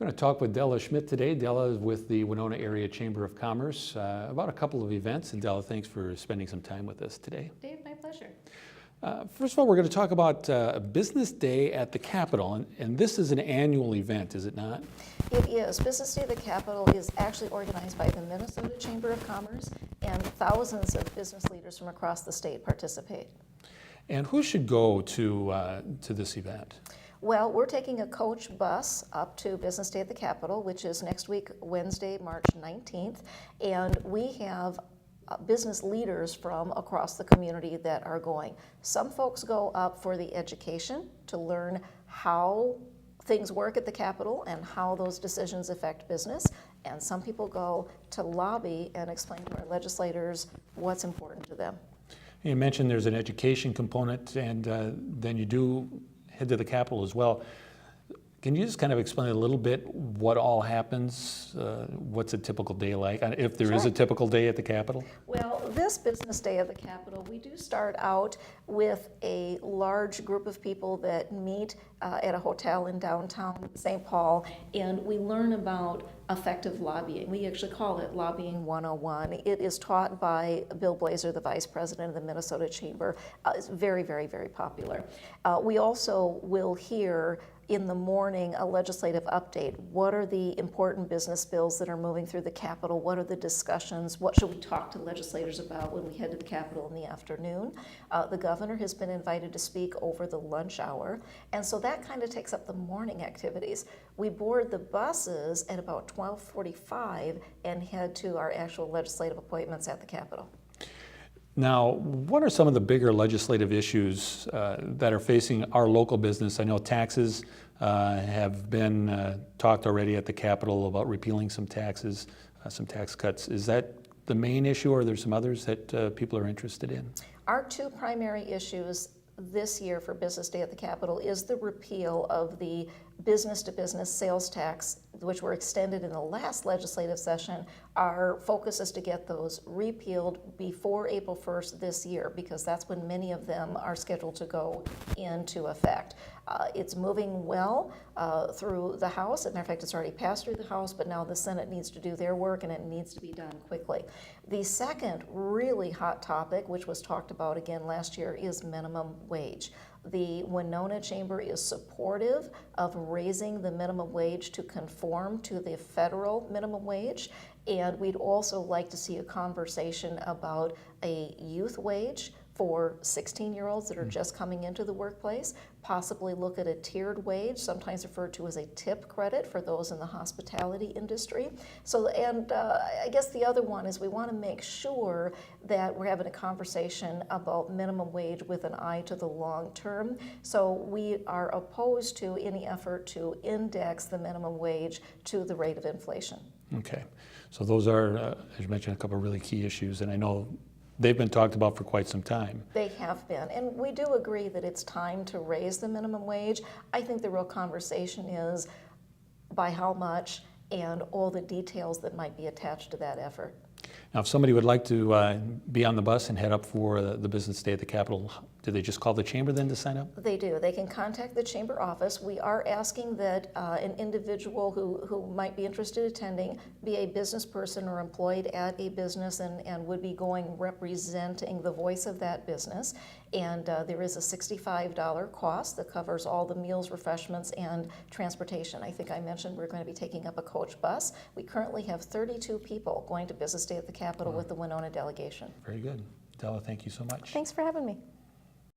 I'm going to talk with Della Schmidt today. Della is with the Winona Area Chamber of Commerce about a couple of events. And Della, thanks for spending some time with us today. Dave, my pleasure. First of all, we're going to talk about Business Day at the Capitol. And this is an annual event, is it not? It is. Business Day at the Capitol is actually organized by the Minnesota Chamber of Commerce, and thousands of business leaders from across the state participate. And who should go to this event? Well, we're taking a coach bus up to Business Day at the Capitol, which is next week, Wednesday, March 19th, and we have business leaders from across the community that are going. Some folks go up for the education to learn how things work at the Capitol and how those decisions affect business, and some people go to lobby and explain to our legislators what's important to them. You mentioned there's an education component, and then you do head to the Capitol as well. Can you just kind of explain a little bit what all happens? What's a typical day like, if there is a typical day at the Capitol? Well, this Business Day at the Capitol, we do start out with a large group of people that meet at a hotel in downtown St. Paul, and we learn about effective lobbying. We actually call it Lobbying 101. It is taught by Bill Blazer, the Vice President of the Minnesota Chamber. It's very, very, very popular. We also will hear in the morning a legislative update. What are the important business bills that are moving through the Capitol? What are the discussions? What should we talk to legislators about when we head to the Capitol in the afternoon? The governor has been invited to speak over the lunch hour, and so that kind of takes up the morning activities. We board the buses at about 12:45 and head to our actual legislative appointments at the Capitol. Now, what are some of the bigger legislative issues that are facing our local business? I know taxes have been talked already at the Capitol about repealing some taxes, some tax cuts. Is that the main issue, or are there some others that people are interested in? Our two primary issues this year for Business Day at the Capitol is the repeal of the business-to-business sales tax, which were extended in the last legislative session. Our focus is to get those repealed before April 1st this year, because that's when many of them are scheduled to go into effect. It's moving well through the House. As a matter of fact, it's already passed through the House, but now the Senate needs to do their work, and it needs to be done quickly. The second really hot topic, which was talked about again last year, is minimum wage. The Winona Chamber is supportive of raising the minimum wage to conform to the federal minimum wage, and we'd also like to see a conversation about a youth wage for 16-year-olds that are just coming into the workplace, possibly look at a tiered wage, sometimes referred to as a tip credit for those in the hospitality industry. So, and I guess the other one is we want to make sure that we're having a conversation about minimum wage with an eye to the long term. So we are opposed to any effort to index the minimum wage to the rate of inflation. Okay, so those are, as you mentioned, a couple of really key issues, and I know they've been talked about for quite some time. They have been, and we do agree that it's time to raise the minimum wage. I think the real conversation is by how much and all the details that might be attached to that effort. Now, if somebody would like to be on the bus and head up for the Business Day at the Capitol, do they just call the Chamber then to sign up? They do. They can contact the Chamber office. We are asking that an individual who might be interested in attending be a business person or employed at a business and would be going representing the voice of that business. And there is a $65 cost that covers all the meals, refreshments, and transportation. I think I mentioned we're going to be taking up a coach bus. We currently have 32 people going to Business Day at the Capitol with the Winona delegation. Very good. Della, thank you so much. Thanks for having me.